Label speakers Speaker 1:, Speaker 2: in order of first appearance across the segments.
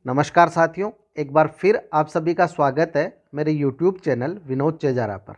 Speaker 1: नमस्कार साथियों, एक बार फिर आप सभी का स्वागत है मेरे YouTube चैनल विनोद चेजारा पर।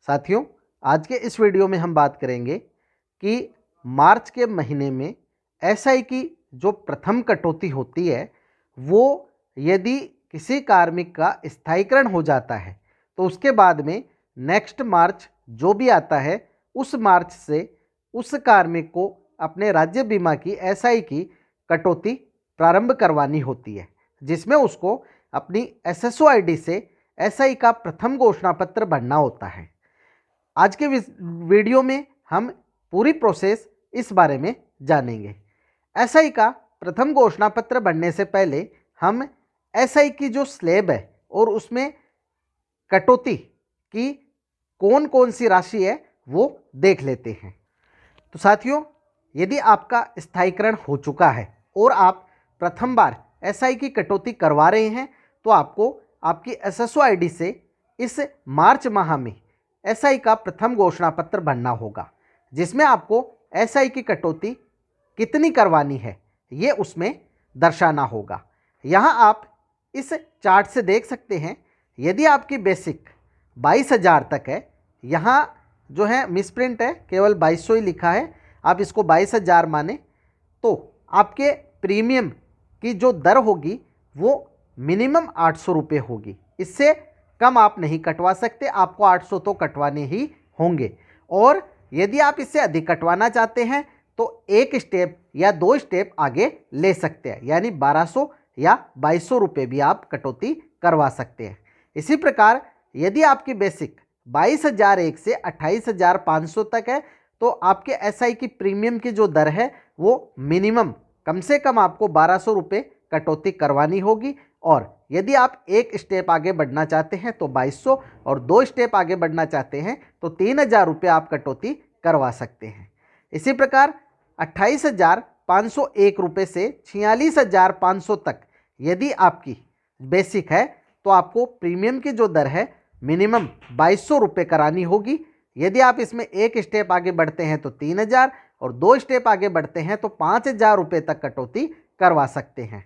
Speaker 1: साथियों, आज के इस वीडियो में हम बात करेंगे कि मार्च के महीने में एसआई की जो प्रथम कटौती होती है वो यदि किसी कार्मिक का स्थायीकरण हो जाता है तो उसके बाद में नेक्स्ट मार्च जो भी आता है उस मार्च से उस कार्मिक को अपने राज्य बीमा की एसआई की कटौती प्रारंभ करवानी होती है, जिसमें उसको अपनी एसएसओ आईडी से एसआई का प्रथम घोषणा पत्र भरना होता है। आज के वीडियो में हम पूरी प्रोसेस इस बारे में जानेंगे। एसआई का प्रथम घोषणा पत्र भरने से पहले हम एसआई की जो स्लैब है और उसमें कटौती की कौन कौन सी राशि है वो देख लेते हैं। तो साथियों, यदि आपका स्थायीकरण हो चुका है और आप प्रथम बार एसआई की कटौती करवा रहे हैं तो आपको आपकी एसएसओ आईडी से इस मार्च माह में एसआई का प्रथम घोषणा पत्र भरना होगा, जिसमें आपको एसआई की कटौती कितनी करवानी है ये उसमें दर्शाना होगा। यहाँ आप इस चार्ट से देख सकते हैं, यदि आपकी बेसिक 22,000 तक है, यहाँ जो है मिसप्रिंट है, केवल 2200 ही लिखा है, आप इसको 22,000 माने तो आपके प्रीमियम की जो दर होगी वो मिनिमम 800 रुपये होगी। इससे कम आप नहीं कटवा सकते, आपको 800 तो कटवाने ही होंगे। और यदि आप इससे अधिक कटवाना चाहते हैं तो एक स्टेप या 2 स्टेप आगे ले सकते हैं, यानी 1200 या 2200 रुपये भी आप कटौती करवा सकते हैं। इसी प्रकार यदि आपकी बेसिक 22,001 से 28,500 तक है तो आपके एसआई की प्रीमियम की जो दर है वो मिनिमम कम से कम आपको 1200 रुपये कटौती करवानी होगी। और यदि आप एक स्टेप आगे बढ़ना चाहते हैं तो 2200 और 2 स्टेप आगे बढ़ना चाहते हैं तो 3,000 रुपये आप कटौती करवा सकते हैं। इसी प्रकार 28,501 रुपये से 46,500 तक यदि आपकी बेसिक है तो आपको प्रीमियम की जो दर है मिनिमम 2200 रुपये करानी होगी। यदि आप इसमें एक स्टेप आगे बढ़ते हैं तो 3,000 और 2 स्टेप आगे बढ़ते हैं तो 5,000 रुपये तक कटौती करवा सकते हैं।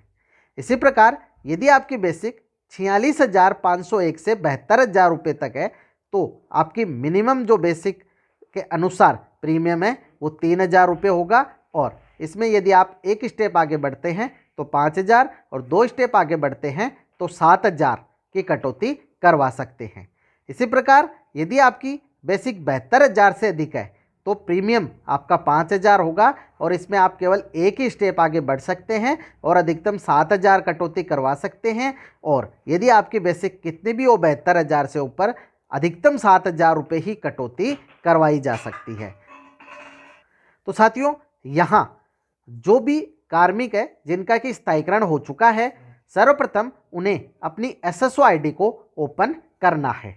Speaker 1: इसी प्रकार यदि आपकी बेसिक 46,501 से 72,000 रुपये तक है तो आपकी मिनिमम जो बेसिक के अनुसार प्रीमियम है वो 3,000 रुपये होगा। और इसमें यदि आप एक स्टेप आगे बढ़ते हैं तो 5,000 और 2 स्टेप आगे बढ़ते हैं तो 7,000 की कटौती करवा सकते हैं। इसी प्रकार यदि आपकी बेसिक 72,000 से अधिक है तो प्रीमियम आपका 5,000 होगा और इसमें आप केवल एक ही स्टेप आगे बढ़ सकते हैं और अधिकतम 7,000 कटौती करवा सकते हैं। और यदि आपकी बेसिक कितनी भी हो 72,000 से ऊपर, अधिकतम 7,000 रुपये ही कटौती करवाई जा सकती है। तो साथियों, यहाँ जो भी कार्मिक है जिनका कि स्थायीकरण हो चुका है, सर्वप्रथम उन्हें अपनी एसएसओ आईडी को ओपन करना है।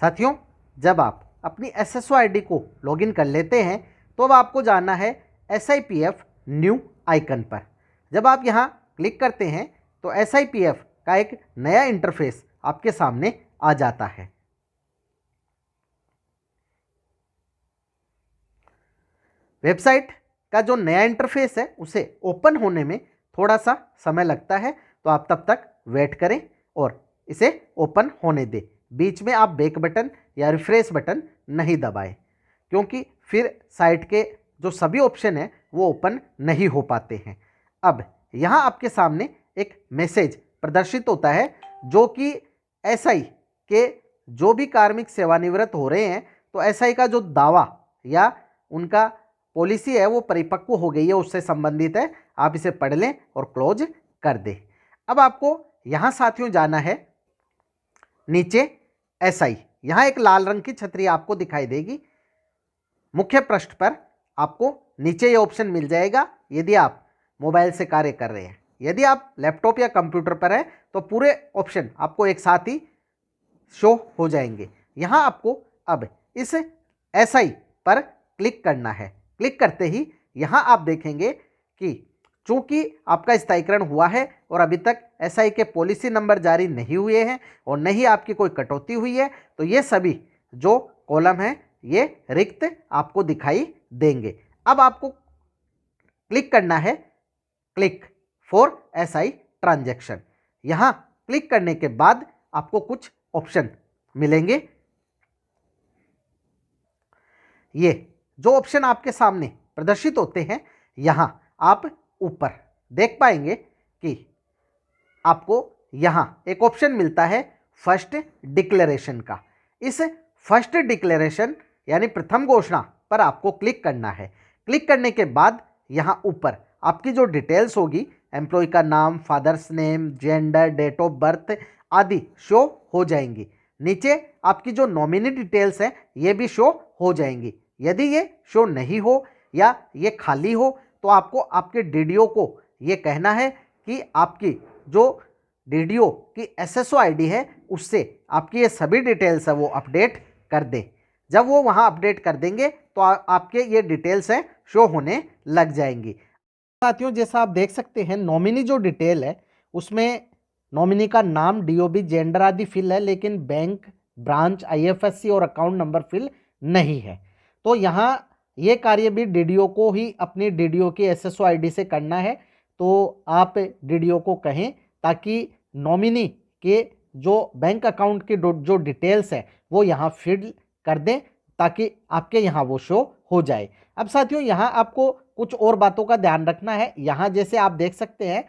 Speaker 1: साथियों, जब आप अपनी एसएसओ आईडी को लॉगिन कर लेते हैं तो अब आपको जाना है SIPF न्यू आइकन पर। जब आप यहाँ क्लिक करते हैं तो SIPF का एक नया इंटरफेस आपके सामने आ जाता है। वेबसाइट का जो नया इंटरफेस है उसे ओपन होने में थोड़ा सा समय लगता है, तो आप तब तक वेट करें और इसे ओपन होने दें। बीच में आप बैक बटन या रिफ्रेश बटन नहीं दबाएं, क्योंकि फिर साइट के जो सभी ऑप्शन हैं वो ओपन नहीं हो पाते हैं। अब यहाँ आपके सामने एक मैसेज प्रदर्शित होता है जो कि एसआई के जो भी कार्मिक सेवानिवृत्त हो रहे हैं तो एसआई का जो दावा या उनका पॉलिसी है वो परिपक्व हो गई है, उससे संबंधित है। आप इसे पढ़ लें और क्लोज कर दें। अब आपको यहाँ साथियों जाना है नीचे एसआई। यहाँ एक लाल रंग की छतरी आपको दिखाई देगी। मुख्य पृष्ठ पर आपको नीचे ये ऑप्शन मिल जाएगा यदि आप मोबाइल से कार्य कर रहे हैं। यदि आप लैपटॉप या कंप्यूटर पर हैं तो पूरे ऑप्शन आपको एक साथ ही शो हो जाएंगे। यहाँ आपको अब इस एसआई पर क्लिक करना है। क्लिक करते ही यहाँ आप देखेंगे कि चूंकि आपका स्थायीकरण हुआ है और अभी तक एसआई के पॉलिसी नंबर जारी नहीं हुए हैं और नहीं आपकी कोई कटौती हुई है तो ये सभी जो कॉलम हैं ये रिक्त आपको दिखाई देंगे। अब आपको क्लिक करना है क्लिक फॉर एसआई ट्रांजैक्शन। यहाँ क्लिक करने के बाद आपको कुछ ऑप्शन मिलेंगे। ये जो ऑप्शन आपके सामने प्रदर्शित होते हैं, यहाँ आप ऊपर देख पाएंगे कि आपको यहाँ एक ऑप्शन मिलता है फर्स्ट डिक्लेरेशन का। इस फर्स्ट डिक्लेरेशन यानी प्रथम घोषणा पर आपको क्लिक करना है। क्लिक करने के बाद यहाँ ऊपर आपकी जो डिटेल्स होगी, एम्प्लॉय का नाम, father's name, gender, date of birth आदि शो हो जाएंगी। नीचे आपकी जो नॉमिनी डिटेल्स हैं ये भी शो हो जाएंगी। यदि ये शो नहीं हो या ये खाली हो तो आपको आपके डीडीओ को ये कहना है कि आपकी जो डीडीओ की एसएसओ आईडी है उससे आपकी ये सभी डिटेल्स है वो अपडेट कर दे। जब वो वहाँ अपडेट कर देंगे तो आपके ये डिटेल्स हैं शो होने लग जाएंगी। साथियों, जैसा आप देख सकते हैं नॉमिनी जो डिटेल है उसमें नॉमिनी का नाम, डीओबी, जेंडर आदि फिल है, लेकिन बैंक, ब्रांच, आईएफएससी और अकाउंट नंबर फिल नहीं है। तो यहाँ ये कार्य भी डीडीओ को ही अपनी डीडीओ की एसएसओ आईडी से करना है। तो आप डीडीओ को कहें ताकि नॉमिनी के जो बैंक अकाउंट की जो डिटेल्स है वो यहाँ फिल कर दें ताकि आपके यहाँ वो शो हो जाए। अब साथियों, यहाँ आपको कुछ और बातों का ध्यान रखना है। यहाँ जैसे आप देख सकते हैं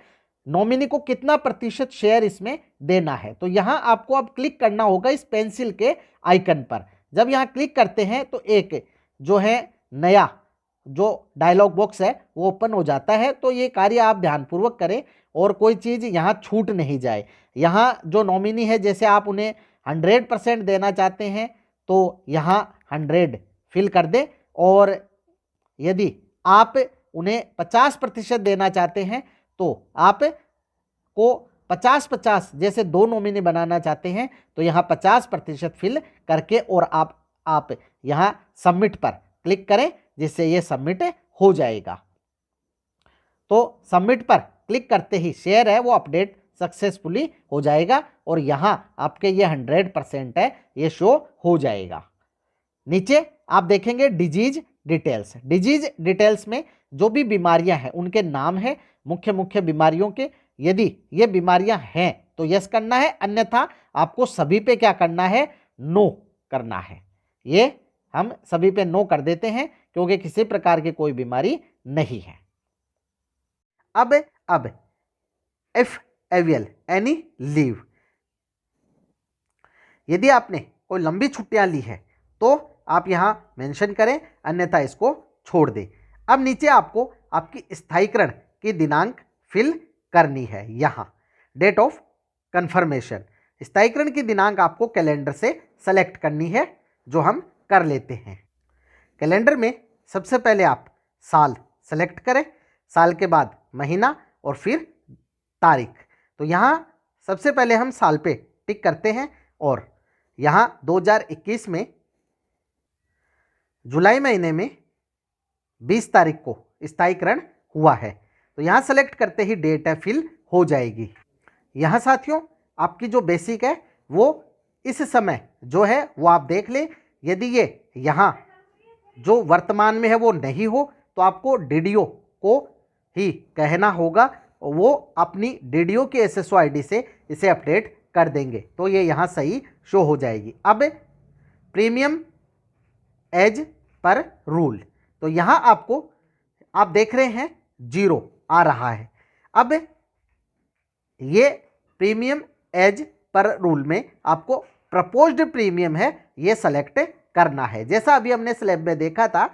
Speaker 1: नॉमिनी को कितना प्रतिशत शेयर इसमें देना है, तो यहाँ आपको अब क्लिक करना होगा इस पेंसिल के आइकन पर। जब यहाँ क्लिक करते हैं तो एक जो है नया जो डायलॉग बॉक्स है वो ओपन हो जाता है। तो ये कार्य आप ध्यानपूर्वक करें और कोई चीज़ यहाँ छूट नहीं जाए। यहाँ जो नॉमिनी है जैसे आप उन्हें 100% देना चाहते हैं तो यहाँ 100 फिल कर दें, और यदि आप उन्हें 50% देना चाहते हैं तो आप को 50-50 जैसे दो नॉमिनी बनाना चाहते हैं तो यहाँ 50% फिल करके और आप यहाँ सबमिट पर क्लिक करें जिससे ये सबमिट हो जाएगा। तो सबमिट पर क्लिक करते ही शेयर है वो अपडेट सक्सेसफुली हो जाएगा और यहाँ आपके ये 100% है ये शो हो जाएगा। नीचे आप देखेंगे डिजीज डिटेल्स। डिजीज डिटेल्स में जो भी बीमारियां हैं उनके नाम है, मुख्य बीमारियों के। यदि ये बीमारियां हैं तो यस करना है, अन्यथा आपको सभी पे क्या करना है, नो करना है। ये हम सभी पे नो कर देते हैं क्योंकि किसी प्रकार की कोई बीमारी नहीं है। अब इफ अवेल एनी लीव, यदि आपने कोई लंबी छुट्टियां ली है तो आप यहां मेंशन करें, अन्यथा इसको छोड़ दें। अब नीचे आपको आपकी स्थायीकरण की दिनांक फिल करनी है। यहां डेट ऑफ कंफर्मेशन, स्थायीकरण की दिनांक आपको कैलेंडर से सेलेक्ट करनी है, जो हम कर लेते हैं। कैलेंडर में सबसे पहले आप साल सेलेक्ट करें, साल के बाद महीना और फिर तारीख। तो यहाँ सबसे पहले हम साल पे टिक करते हैं और यहाँ 2021 में जुलाई महीने में 20 तारीख को स्थायीकरण हुआ है। तो यहाँ सेलेक्ट करते ही डेट है फिल हो जाएगी। यहाँ साथियों आपकी जो बेसिक है वो इस समय जो है वो आप देख लें। यदि ये यहाँ जो वर्तमान में है वो नहीं हो तो आपको डीडीओ को ही कहना होगा, वो अपनी डीडीओ की एसएसओ आईडी से इसे अपडेट कर देंगे तो ये यहाँ सही शो हो जाएगी। अब प्रीमियम एज पर रूल, तो यहाँ आपको आप देख रहे हैं 0 आ रहा है। अब ये प्रीमियम एज पर रूल में आपको प्रपोज्ड प्रीमियम है ये सेलेक्ट करना है। जैसा अभी हमने स्लैब में देखा था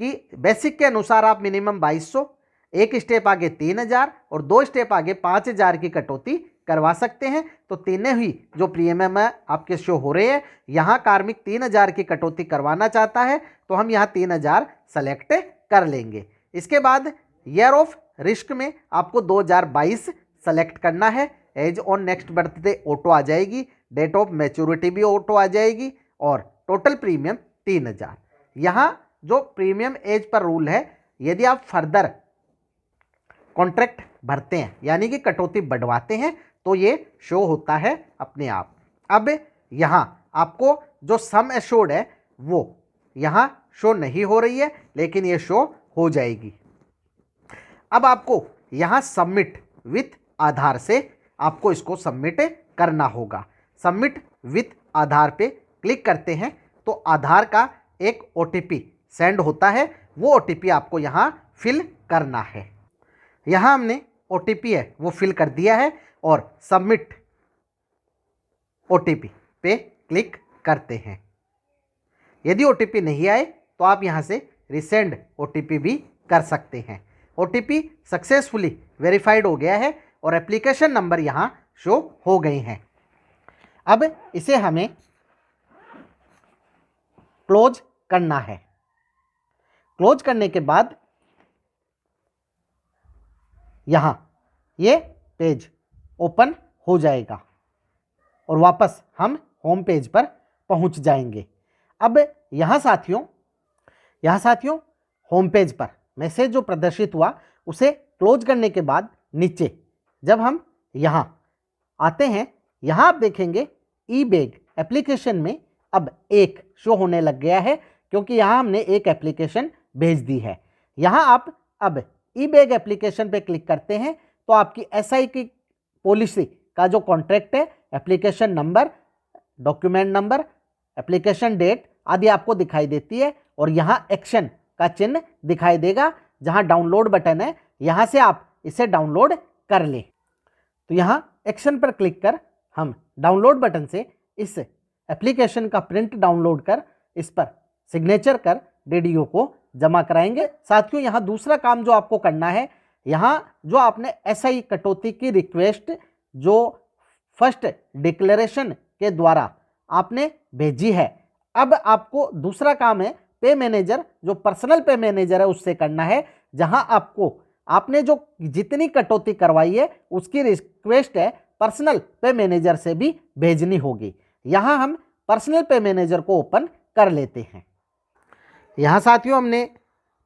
Speaker 1: कि बेसिक के अनुसार आप मिनिमम 2200, एक स्टेप आगे 3000 और 2 स्टेप आगे 5000 की कटौती करवा सकते हैं। तो तीनों ही जो प्रीमियम है आपके शो हो रहे हैं। यहाँ कार्मिक 3000 की कटौती करवाना चाहता है तो हम यहाँ 3000 सेलेक्ट कर लेंगे। इसके बाद ईयर ऑफ रिस्क में आपको 2022 सेलेक्ट करना है। Age on next birthday auto आ जाएगी, डेट ऑफ मैच्योरिटी भी ऑटो आ जाएगी और टोटल प्रीमियम 3000। यहाँ जो प्रीमियम एज पर रूल है, यदि आप फर्दर कॉन्ट्रैक्ट भरते हैं यानी कि कटौती बढ़वाते हैं तो ये शो होता है अपने आप। अब यहाँ आपको जो सम एश्योर्ड है वो यहाँ शो नहीं हो रही है, लेकिन ये शो हो जाएगी। अब आपको यहाँ सबमिट विथ आधार से आपको इसको सबमिट करना होगा। सबमिट विथ आधार पे क्लिक करते हैं तो आधार का एक OTP सेंड होता है, वो OTP आपको यहाँ फिल करना है। यहाँ हमने OTP है वो फिल कर दिया है और सबमिट OTP पे क्लिक करते हैं। यदि OTP नहीं आए तो आप यहाँ से रिसेंड OTP भी कर सकते हैं। OTP सक्सेसफुली वेरीफाइड हो गया है और एप्लीकेशन नंबर यहाँ शो हो गए हैं। अब इसे हमें क्लोज करना है। क्लोज करने के बाद यहाँ ये पेज ओपन हो जाएगा और वापस हम होम पेज पर पहुंच जाएंगे। अब यहाँ साथियों होम पेज पर मैसेज जो प्रदर्शित हुआ उसे क्लोज करने के बाद नीचे जब हम यहाँ आते हैं, यहाँ आप देखेंगे ई-बैग एप्लीकेशन में अब एक शो होने लग गया है, क्योंकि यहाँ हमने एक एप्लीकेशन भेज दी है। यहाँ आप अब ई-बैग एप्लीकेशन पे क्लिक करते हैं तो आपकी SI की पॉलिसी का जो कॉन्ट्रैक्ट है, application number, document number, application date आदि आपको दिखाई देती है और यहाँ एक्शन का चिन्ह दिखाई देगा। जहाँ डाउनलोड बटन है यहाँ से आप इसे डाउनलोड कर लें। तो यहाँ एक्शन पर क्लिक कर हम डाउनलोड बटन से इस एप्लीकेशन का प्रिंट डाउनलोड कर इस पर सिग्नेचर कर DDO को जमा कराएंगे। साथियों यहाँ दूसरा काम जो आपको करना है, यहाँ जो आपने SI कटौती की रिक्वेस्ट जो फर्स्ट डिक्लेरेशन के द्वारा आपने भेजी है, अब आपको दूसरा काम है पे मैनेजर, जो पर्सनल पे मैनेजर है उससे करना है। जहां आपको आपने जो जितनी कटौती करवाई है उसकी रिक्वेस्ट है पर्सनल पे मैनेजर से भी भेजनी होगी। यहां हम पर्सनल पे मैनेजर को ओपन कर लेते हैं। यहां साथियों हमने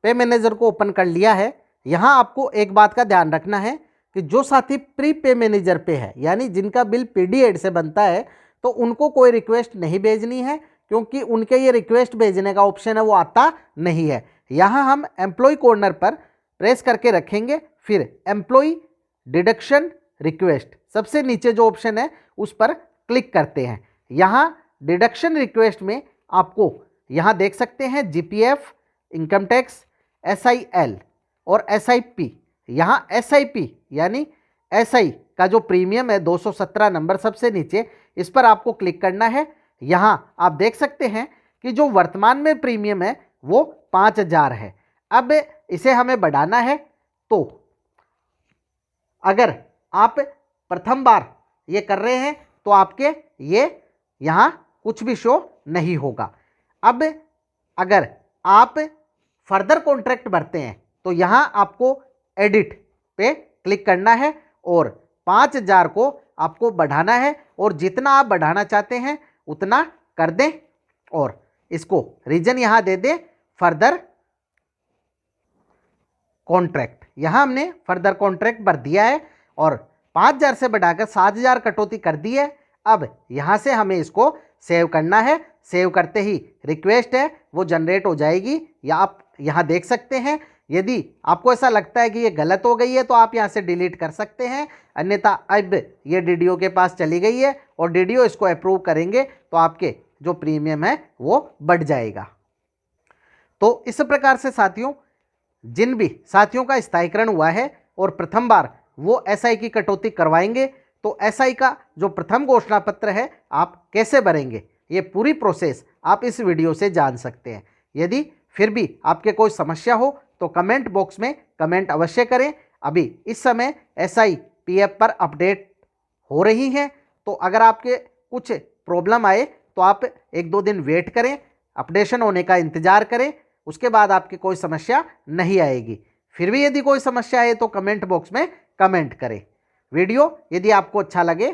Speaker 1: पे मैनेजर को ओपन कर लिया है। यहां आपको एक बात का ध्यान रखना है कि जो साथी प्री पे मैनेजर पे है, यानी जिनका बिल PD-एड से बनता है, तो उनको कोई रिक्वेस्ट नहीं भेजनी है, क्योंकि उनके ये रिक्वेस्ट भेजने का ऑप्शन है वो आता नहीं है। यहाँ हम एम्प्लॉय कॉर्नर पर प्रेस करके रखेंगे, फिर एम्प्लॉय डिडक्शन रिक्वेस्ट सबसे नीचे जो ऑप्शन है उस पर क्लिक करते हैं। यहाँ डिडक्शन रिक्वेस्ट में आपको यहाँ देख सकते हैं GPF, इनकम टैक्स, SIL और SIP। यहाँ SIP यानी SI का जो प्रीमियम है 217 नंबर सबसे नीचे, इस पर आपको क्लिक करना है। यहाँ आप देख सकते हैं कि जो वर्तमान में प्रीमियम है वो 5000 है। अब इसे हमें बढ़ाना है, तो अगर आप प्रथम बार ये कर रहे हैं तो आपके ये यहाँ कुछ भी शो नहीं होगा। अब अगर आप फर्दर कॉन्ट्रैक्ट भरते हैं तो यहाँ आपको एडिट पे क्लिक करना है और 5000 को आपको बढ़ाना है, और जितना आप बढ़ाना चाहते हैं उतना कर दें और इसको रीजन यहाँ दे दें फर्दर कॉन्ट्रैक्ट। यहाँ हमने फर्दर कॉन्ट्रैक्ट भर दिया है और 5000 से बढ़ाकर 7000 कटौती कर दी है। अब यहाँ से हमें इसको सेव करना है। सेव करते ही रिक्वेस्ट है वो जनरेट हो जाएगी, या आप यहाँ देख सकते हैं। यदि आपको ऐसा लगता है कि ये गलत हो गई है तो आप यहाँ से डिलीट कर सकते हैं, अन्यथा अब ये DDO के पास चली गई है और DDO इसको अप्रूव करेंगे तो आपके जो प्रीमियम है वो बढ़ जाएगा। तो इस प्रकार से साथियों, जिन भी साथियों का स्थायीकरण हुआ है और प्रथम बार वो SI की कटौती करवाएंगे, तो SI का जो प्रथम घोषणा पत्र है आप कैसे भरेंगे, ये पूरी प्रोसेस आप इस वीडियो से जान सकते हैं। यदि फिर भी आपके कोई समस्या हो तो कमेंट बॉक्स में कमेंट अवश्य करें। अभी इस समय SI PF पर अपडेट हो रही हैं, तो अगर आपके कुछ प्रॉब्लम आए तो आप 1-2 दिन वेट करें, अपडेशन होने का इंतज़ार करें, उसके बाद आपकी कोई समस्या नहीं आएगी। फिर भी यदि कोई समस्या आए तो कमेंट बॉक्स में कमेंट करें। वीडियो यदि आपको अच्छा लगे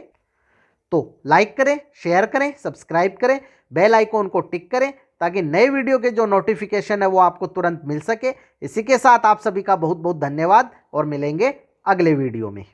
Speaker 1: तो लाइक करें, शेयर करें, सब्सक्राइब करें, बेल आइकॉन को टिक करें ताकि नए वीडियो के जो नोटिफिकेशन है वो आपको तुरंत मिल सके। इसी के साथ आप सभी का बहुत बहुत धन्यवाद और मिलेंगे अगले वीडियो में।